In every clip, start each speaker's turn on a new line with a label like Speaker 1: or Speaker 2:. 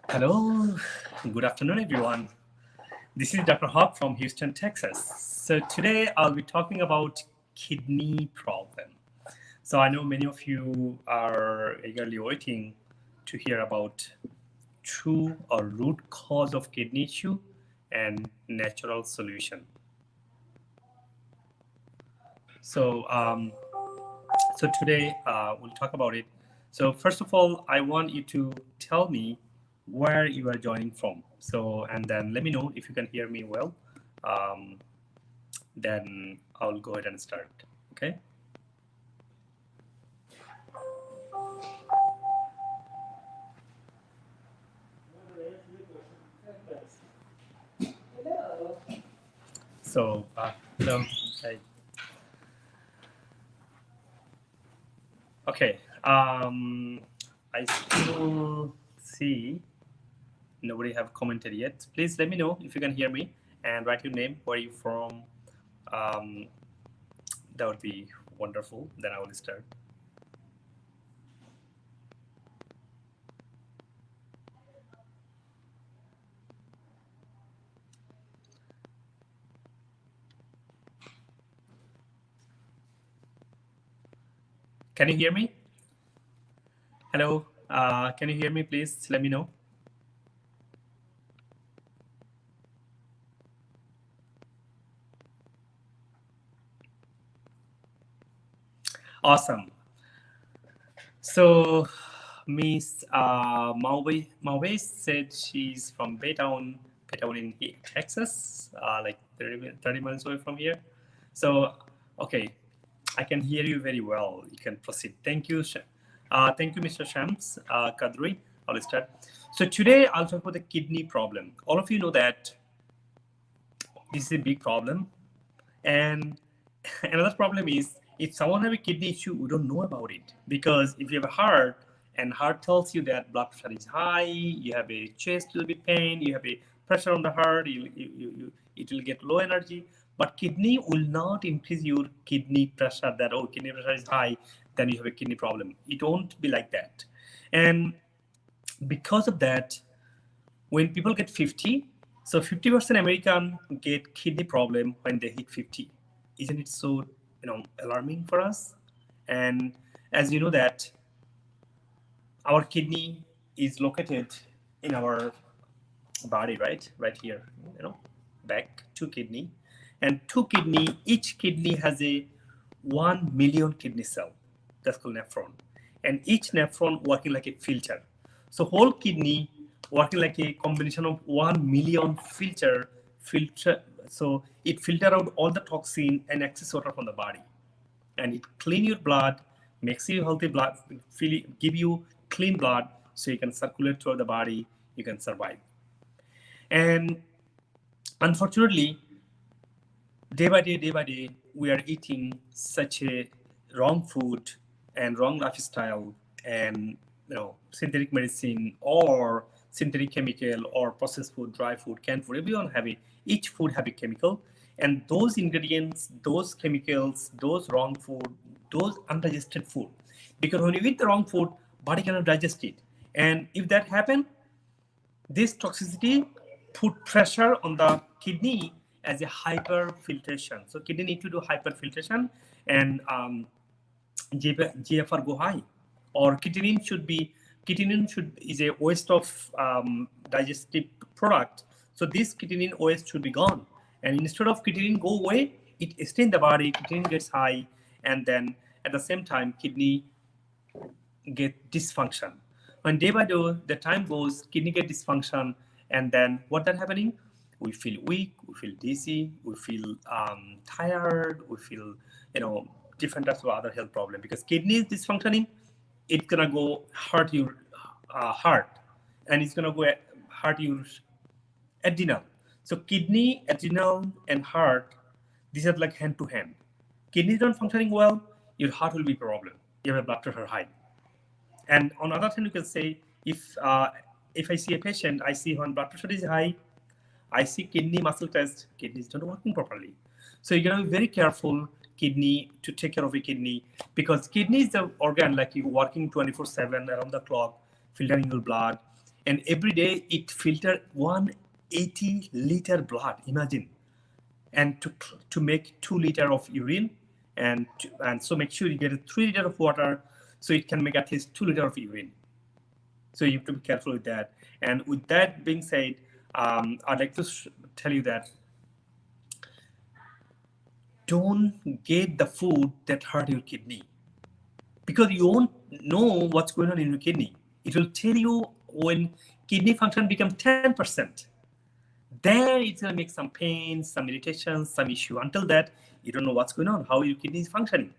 Speaker 1: Hello, good afternoon, everyone. This is Dr. Haque from Houston, Texas. So today I'll be talking about kidney problem. So I know many of you are eagerly waiting to hear about true or root cause of kidney issue and natural solution. So, so today we'll talk about it. So first of all, I want you to tell me where you are joining from. So, and then let me know if you can hear me well. Um, then I'll go ahead and start. Okay. So, hello. Hi. Okay. I still see nobody have commented yet. Please let me know if you can hear me and write your name, where you from. Um, that would be wonderful. Then I will start. Can you hear me? Hello. Can you hear me? Please let me know. Awesome. So, Miss Maui said she's from Baytown in Texas, like 30 minutes away from here. So, okay, I can hear you very well. You can proceed. Thank you. Thank you, Mr. Shams Kadri. I'll start. So today I'll talk about the kidney problem. All of you know that this is a big problem. And another problem is if someone have a kidney issue, we don't know about it. Because if you have a heart and heart tells you that blood pressure is high, you have a chest little bit pain, you have a pressure on the heart, it will get low energy. But kidney will not increase your kidney pressure that, oh, kidney pressure is high, then you have a kidney problem. It won't be like that. And because of that, when people get 50, so 50% American get kidney problem when they hit 50. Isn't it so, alarming for us? And as you know that our kidney is located in our body, right here, back, two kidney, and each kidney has a 1 million kidney cell, that's called nephron, and each nephron working like a filter. So whole kidney working like a combination of 1 million filter. So it filter out all the toxin and excess water from the body, and it clean your blood, makes you healthy blood, give you clean blood, so you can circulate throughout the body, you can survive. And unfortunately, day by day, we are eating such a wrong food and wrong lifestyle, and synthetic medicine or synthetic chemical or processed food, dry food, canned food. Everyone have it. Each food have a chemical, and those ingredients, those chemicals, those wrong food, those undigested food. Because when you eat the wrong food, body cannot digest it, and if that happen, this toxicity put pressure on the kidney as a hyperfiltration. So kidney need to do hyperfiltration, and GFR go high, or creatinine is a waste of digestive product. So this creatinine waste should be gone, and instead of creatinine go away, it stays in the body. Creatinine gets high, and then at the same time kidney get dysfunction. When day by day the time goes, kidney get dysfunction, and then what that happening? We feel weak, we feel dizzy, we feel tired, we feel different types of other health problem, because kidney is dysfunctioning. It's gonna go hurt your heart, and it's gonna go hurt your adrenal. So kidney, adrenal, and heart, these are like hand to hand. Kidneys not functioning well, your heart will be a problem. You have a blood pressure high. And on the other hand, you can say, if I see a patient, I see when blood pressure is high, I see kidney muscle test, kidneys not working properly. So you're gonna be very careful kidney to take care of a kidney, because kidney is the organ like you working 24/7 around the clock, filtering your blood. and every day it filter 180 liter blood. Imagine, and to make 2 liter of urine, and so make sure you get a 3 liter of water, so it can make at least 2 liter of urine. So you have to be careful with that. And with that being said, I'd like to tell you that don't get the food that hurt your kidney, because you won't know what's going on in your kidney. It will tell you when kidney function becomes 10%. Then it's going to make some pain, some irritation, some issue. Until that, you don't know what's going on, how your kidney is functioning.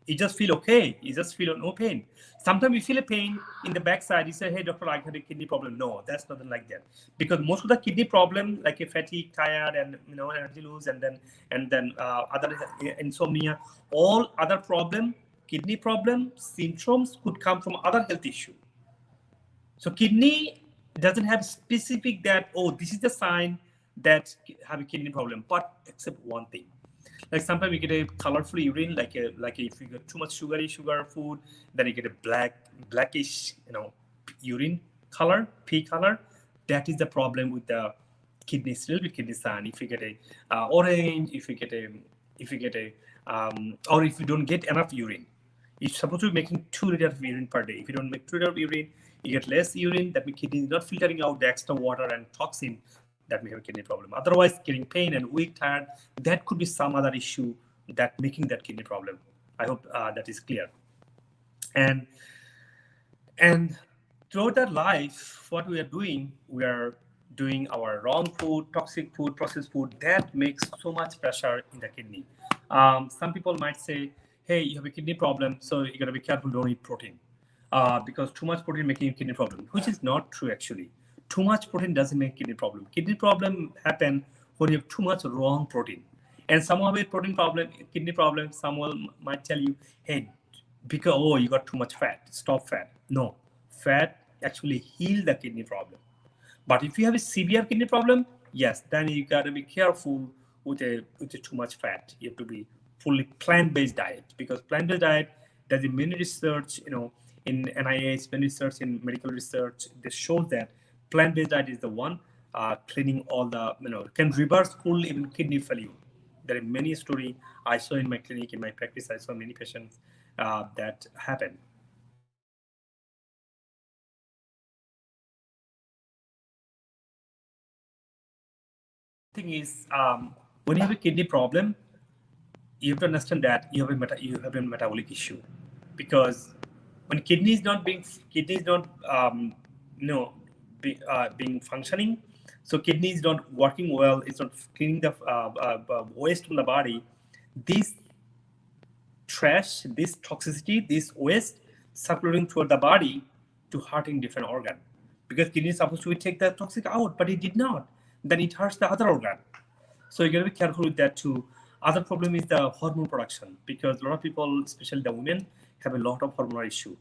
Speaker 1: You just feel okay. You just feel no pain. Sometimes you feel a pain in the backside. You say, hey, doctor, I have a kidney problem. No, that's nothing like that. Because most of the kidney problem, like a fatigue, tired, and energy lose, and then other insomnia, all other problem, kidney problem symptoms could come from other health issue. So kidney doesn't have specific that, oh, this is the sign that have a kidney problem, but except one thing. Like sometimes you get a colorful urine, like if you get too much sugar food, then you get a blackish, urine color, pea color. That is the problem with the kidney, still with kidney sign. If you get a orange, if you get a, or if you don't get enough urine, you're supposed to be making 2 liters of urine per day. If you don't make 2 liters of urine, you get less urine. That means kidney is not filtering out the extra water and toxin. That may have a kidney problem. Otherwise, getting pain and weak, tired, that could be some other issue that making that kidney problem. I hope that is clear. And throughout that life, what we are doing our wrong food, toxic food, processed food, that makes so much pressure in the kidney. Some people might say, hey, you have a kidney problem, so you got to be careful, don't eat protein. Because too much protein making a kidney problem, which is not true actually. Too much protein doesn't make kidney problem. Kidney problem happen when you have too much wrong protein. And someone with protein problem, kidney problem, someone might tell you, hey, because you got too much fat, stop fat. No, fat actually heal the kidney problem. But if you have a severe kidney problem, yes, then you got to be careful with too much fat. You have to be fully plant-based diet, because plant-based diet, there's many research, in NIH, many research in medical research, this shows that plant-based diet is the one cleaning all the, can reverse full even kidney failure. There are many stories I saw in my clinic, in my practice. I saw many patients that happen. Thing is, when you have a kidney problem, you have to understand that you have a metabolic issue, because when kidney is not being being functioning, so kidney is not working well, it's not cleaning the waste from the body. This trash, this toxicity, this waste circulating throughout the body to hurting different organ, because kidney is supposed to take the toxic out, but it did not. Then it hurts the other organ. So you gotta be careful with that too. Other problem is the hormone production, because a lot of people, especially the women, have a lot of hormonal issue.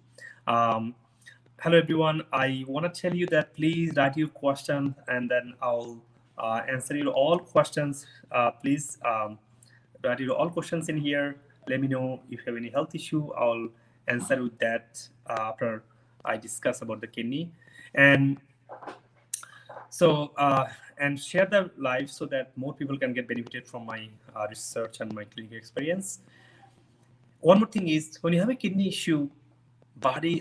Speaker 1: Hello everyone. I want to tell you that please write your question, and then I'll answer your all questions. Please write your all questions in here. Let me know if you have any health issue. I'll answer with that after I discuss about the kidney. And so and share the live so that more people can get benefited from my research and my clinical experience. One more thing is, when you have a kidney issue, body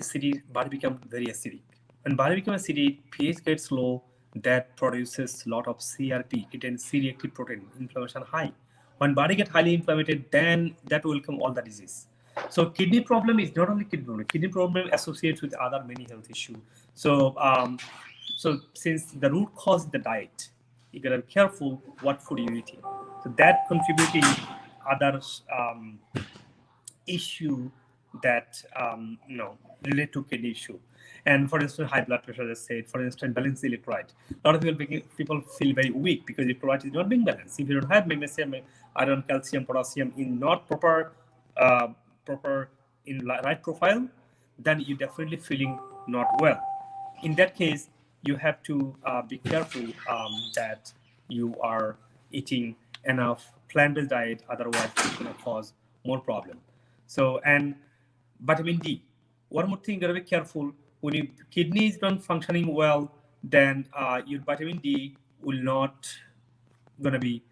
Speaker 1: becomes very acidic. When body becomes acidic, pH gets low, that produces a lot of CRP, contains C-reactive protein, inflammation high. When body gets highly inflamed, then that will come all the disease. So kidney problem is not only kidney problem. Kidney problem associates with other many health issues. So so since the root cause is the diet, you gotta be careful what food you're eating. So that contributing other issue that relate to kidney issue. And for instance, high blood pressure, as I said, for instance, balanced electrolyte. A lot of people feel very weak because electrolyte is not being balanced. If you don't have magnesium, iron, calcium, potassium in not proper in right profile, then you're definitely feeling not well. In that case, you have to be careful that you are eating enough plant-based diet, otherwise it's going to cause more problem. So, and vitamin D. One more thing, you gotta be careful. when your kidney is not functioning well, then your vitamin D will not gonna be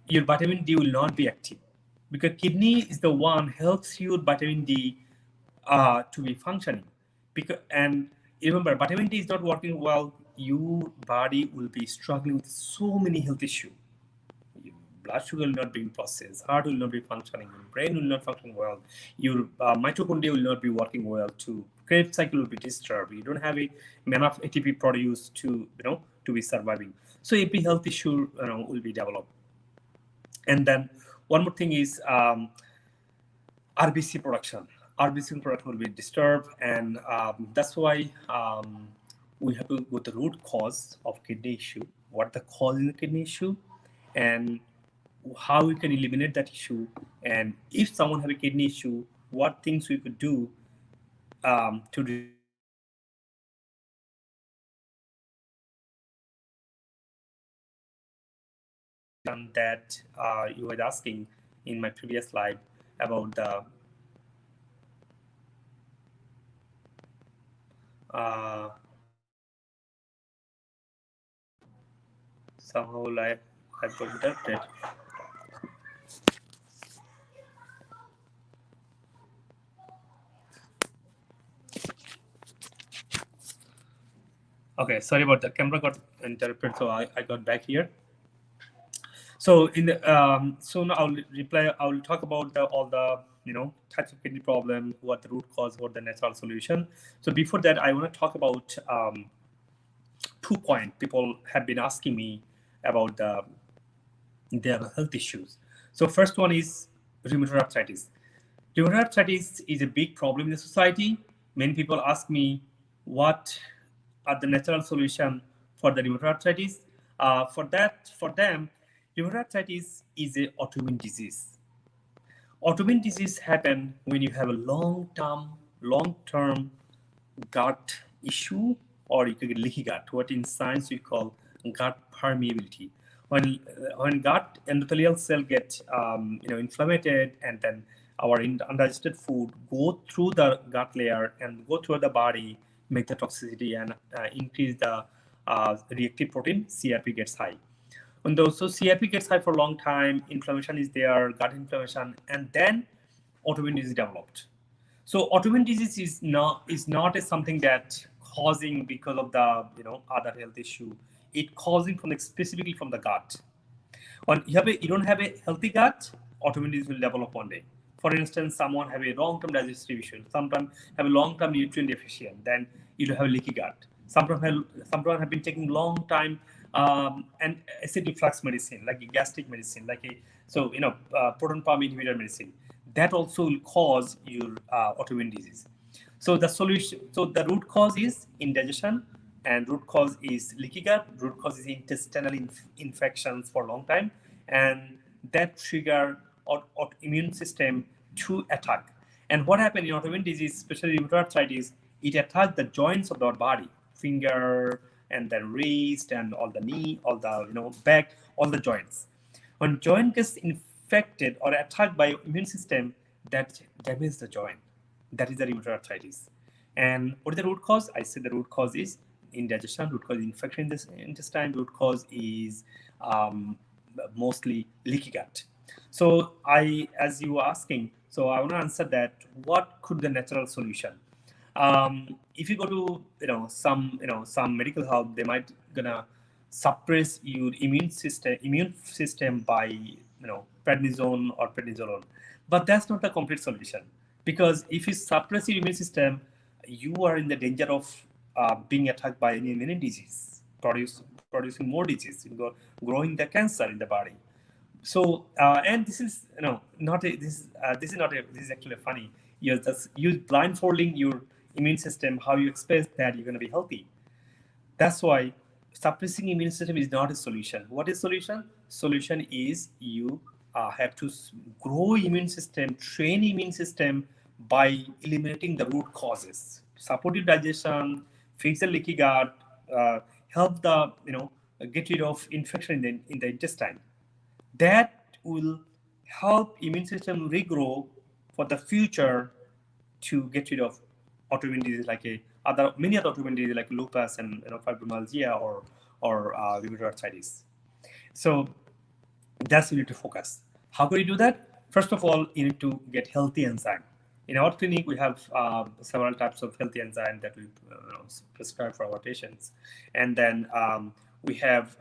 Speaker 1: your vitamin D will not be active, because kidney is the one helps your vitamin D to be functioning. Because and remember, vitamin D is not working well, your body will be struggling with so many health issues. Blood sugar will not be processed, heart will not be functioning, your brain will not function well, your mitochondria will not be working well, to Krebs cycle will be disturbed. You don't have a enough ATP produced to to be surviving. So every health issue will be developed. And then one more thing is RBC production. RBC production will be disturbed, and that's why we have to go to the root cause of kidney issue. What the cause in the kidney issue, and how we can eliminate that issue. And if someone have a kidney issue, what things we could do to that you were asking in my previous slide about the somehow like I got interrupted. Okay, sorry about the camera got interrupted, so I got back here. So in the so now I'll talk about all the types of kidney problem, what the root cause, what the natural solution. So before that, I want to talk about 2 points people have been asking me about their health issues. So first one is rheumatoid arthritis. Rheumatoid arthritis is a big problem in the society. Many people ask me what are the natural solution for the rheumatoid arthritis. For them, rheumatoid arthritis is an autoimmune disease. Autoimmune disease happen when you have a long-term gut issue, or you could get leaky gut, what in science we call gut permeability. When gut endothelial cell get inflamed, and then our undigested food go through the gut layer and go through the body, make the toxicity and increase the reactive protein, CRP gets high. When those, so CRP gets high for a long time, inflammation is there, gut inflammation, and then autoimmune disease developed. So autoimmune disease is not a something that causing because of the other health issue. It causing specifically from the gut. When you don't have a healthy gut, autoimmune disease will develop one day. For instance, someone have a long-term digestive issue, sometimes have a long-term nutrient deficient, then you have a leaky gut. Sometimes have been taking long time and acid reflux medicine, like a gastric medicine, like proton pump inhibitor medicine. That also will cause your autoimmune disease. So the solution, so the root cause is indigestion, and root cause is leaky gut. Root cause is intestinal infections for a long time, and that trigger immune system to attack. And what happened in autoimmune disease, especially rheumatoid arthritis, it attacks the joints of our body, finger, and then wrist, and all the knee, all the back, all the joints. When joint gets infected or attacked by immune system, that damages the joint. That is the rheumatoid arthritis. And what is the root cause? I said the root cause is indigestion, root cause is infection in the intestine, root cause is mostly leaky gut. So as you were asking, so I want to answer that. What could the natural solution? If you go to some medical help, they might gonna suppress your immune system by prednisone or prednisolone, but that's not the complete solution, because if you suppress your immune system, you are in the danger of being attacked by any immune disease, producing more disease, growing the cancer in the body. So and this is not a, this is not a, this is actually funny. You blindfolding your immune system. How you expect that you're going to be healthy? That's why suppressing immune system is not a solution. What is solution? Solution is you have to grow immune system, train immune system by eliminating the root causes, supportive digestion, fix the leaky gut, help the get rid of infection in the intestine. That will help immune system regrow for the future to get rid of autoimmune disease like a many other autoimmune diseases like lupus and fibromyalgia or rheumatoid arthritis. So that's you need to focus. How can you do that? First of all, you need to get healthy enzyme. In our clinic, we have several types of healthy enzyme that we prescribe for our patients, and then we have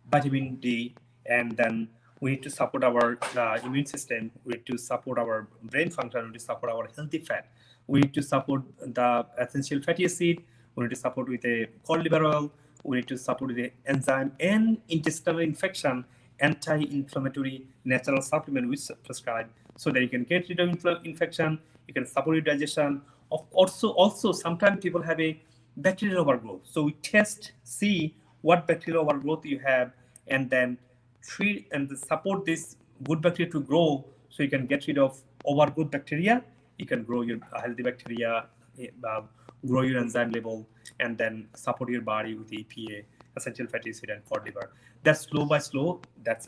Speaker 1: vitamin D, and then we need to support our immune system. We need to support our brain function. We need to support our healthy fat. We need to support the essential fatty acid. We need to support with a cod liver oil. We need to support the enzyme and intestinal infection, anti-inflammatory natural supplement we prescribe so that you can get rid of infection, you can support your digestion. Also, sometimes people have a bacterial overgrowth. So we test, see what bacterial overgrowth you have, and then treat and support this good bacteria to grow so you can get rid of overgrowth bacteria. You can grow your healthy bacteria, grow your enzyme level, and then support your body with EPA, essential fatty acid, and cod liver. That's slow by slow. That's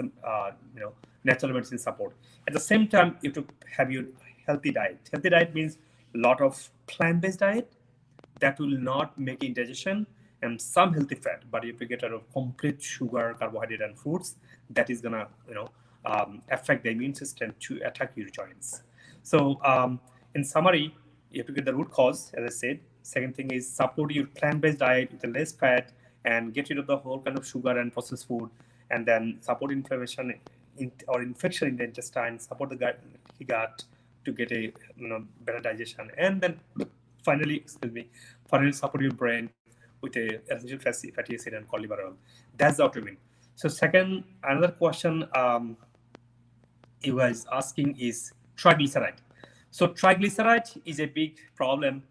Speaker 1: natural medicine support. At the same time, you have to have your healthy diet. Healthy diet means a lot of plant-based diet that will not make indigestion and some healthy fat, but if you get out of complete sugar, carbohydrate, and fruits, that is gonna affect the immune system to attack your joints. So in summary, you have to get the root cause, as I said. Second thing is support your plant-based diet with less fat and get rid of the whole kind of sugar and processed food, and then support inflammation or infection in the intestine, support the gut to get a better digestion, and then finally support your brain with a essential fatty acid and cod liver oil. That's the autoimmune. So another question you guys asking is triglyceride. So triglyceride is a big problem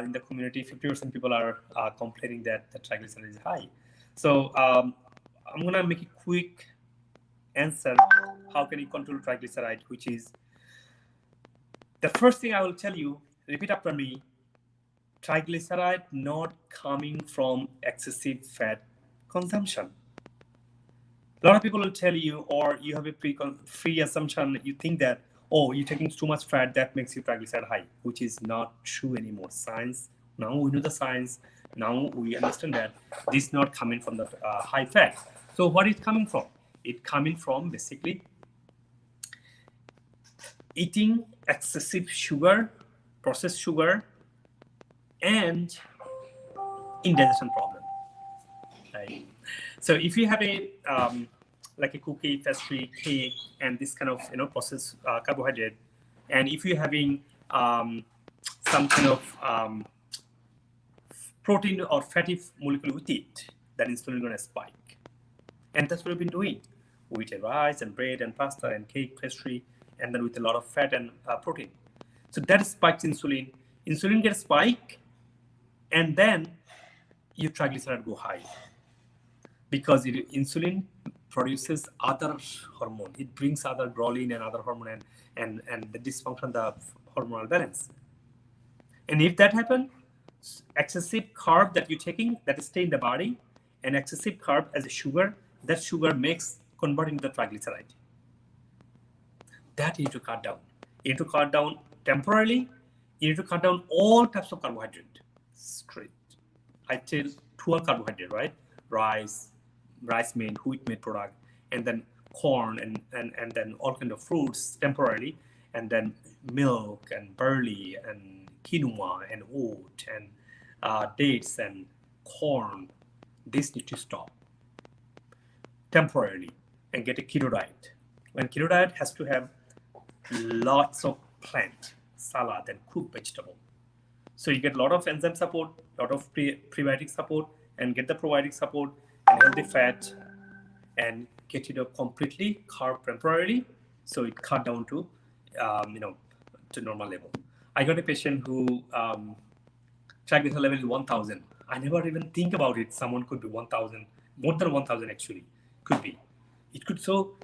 Speaker 1: in the community. 50% people are complaining that the triglyceride is high. So I'm gonna make a quick answer. How can you control triglyceride? Which is the first thing I will tell you. Repeat after me. Triglyceride not coming from excessive fat consumption. A lot of people will tell you, or you have a free assumption. You think that, oh, you're taking too much fat, that makes your triglyceride high, which is not true anymore. Science, now we know the science. Now we understand that this is not coming from the high fat. So what is coming from? It coming from basically eating excessive sugar, processed sugar, and indigestion problem. Right? So if you have a like a cookie, pastry, cake, and this kind of processed carbohydrate, and if you're having some kind of protein or fatty molecule with it, that insulin is going to spike, and that's what we've been doing. We eat rice and bread and pasta and cake, pastry, and then with a lot of fat and protein. So that spikes insulin. Insulin gets spiked, and then your triglyceride go high because insulin produces other hormone. It brings other ghrelin and other hormone and the dysfunction the hormonal balance. And if that happens, excessive carb that you're taking that stay in the body, and excessive carb as a sugar, that sugar makes converting the triglyceride. That you need to cut down. You need to cut down temporarily. You need to cut down all types of carbohydrate. Straight. I tell 12 carbohydrate, right? Rice made, wheat made product, and then corn and then all kind of fruits temporarily, and then milk and barley and quinoa and oat and dates and corn. This need to stop temporarily and get a keto diet. When keto diet has to have lots of plant, salad, and cooked vegetable. So you get a lot of enzyme support, a lot of prebiotic support, and get the probiotic support and healthy fat, and get it up completely carb temporarily, so it cut down to to normal level. I got a patient who triglyceride level is 1,000. I never even think about it. Someone could be 1,000, more than 1,000 actually, could be. It could so.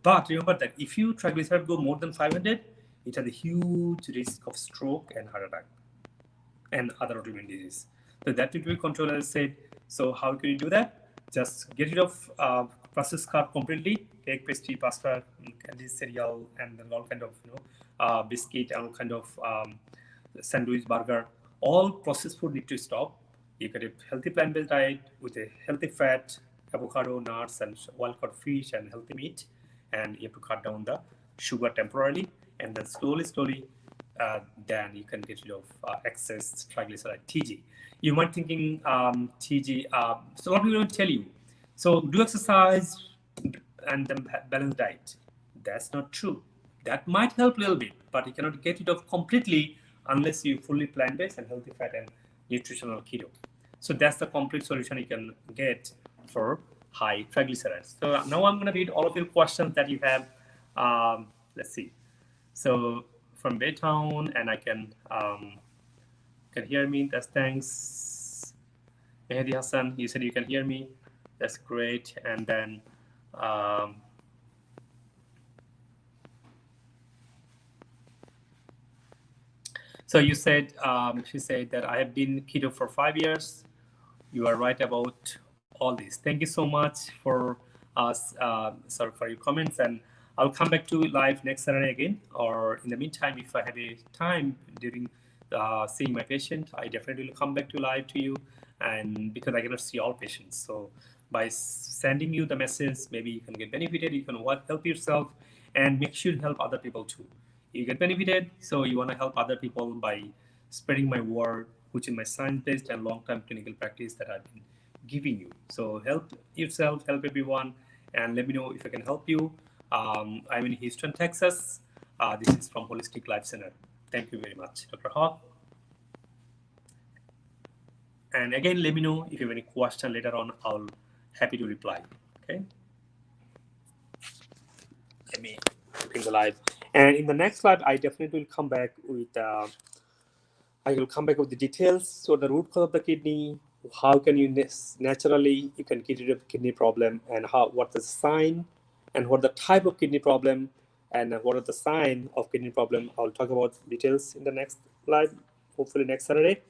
Speaker 1: But remember that if you triglyceride go more than 500, it has a huge risk of stroke and heart attack and other autoimmune disease. So that will be controlled, as I said. So how can you do that? Just get rid of processed carb completely. Cake, pastry, pasta, candy, cereal, and then all kind of biscuit and all kind of sandwich, burger. all processed food need to stop. You get a healthy plant-based diet with a healthy fat, avocado, nuts, and wild-caught fish and healthy meat. And you have to cut down the sugar temporarily, and then slowly, then you can get rid of excess triglyceride (TG). You might thinking TG. So what we will tell you. So do exercise and then balanced diet. That's not true. That might help a little bit, but you cannot get it off completely unless you fully plant-based and healthy fat and nutritional keto. So that's the complete solution you can get for high triglycerides. So now I'm going to read all of your questions that you have. Let's see. So from Baytown, and I can hear me. That's thanks. Mehdi Hassan, you said you can hear me. That's great. And then so you said, she said that I have been keto for 5 years. You are right about all this. Thank you so much for for your comments, and I'll come back to live next Saturday again. Or in the meantime, if I have a time during seeing my patient, I definitely will come back to live to you, and because I cannot see all patients, so by sending you the message, maybe you can get benefited. You can help yourself, and make sure you help other people too. You get benefited, so you want to help other people by spreading my word, which is my science-based and long-term clinical practice that I've been giving you. So help yourself, help everyone, and let me know if I can help you. I'm in Houston, Texas. This is from Holistic Life Center. Thank you very much, Dr. Haque. And again, let me know if you have any question later on. I'll happy to reply. Okay. Let me in the live. And in the next slide, I definitely will come back with the details. So the root cause of the kidney, how can you naturally you can get rid of kidney problem, and what the sign, and what the type of kidney problem, and what are the sign of kidney problem. I'll talk about details in the next slide, hopefully next Saturday.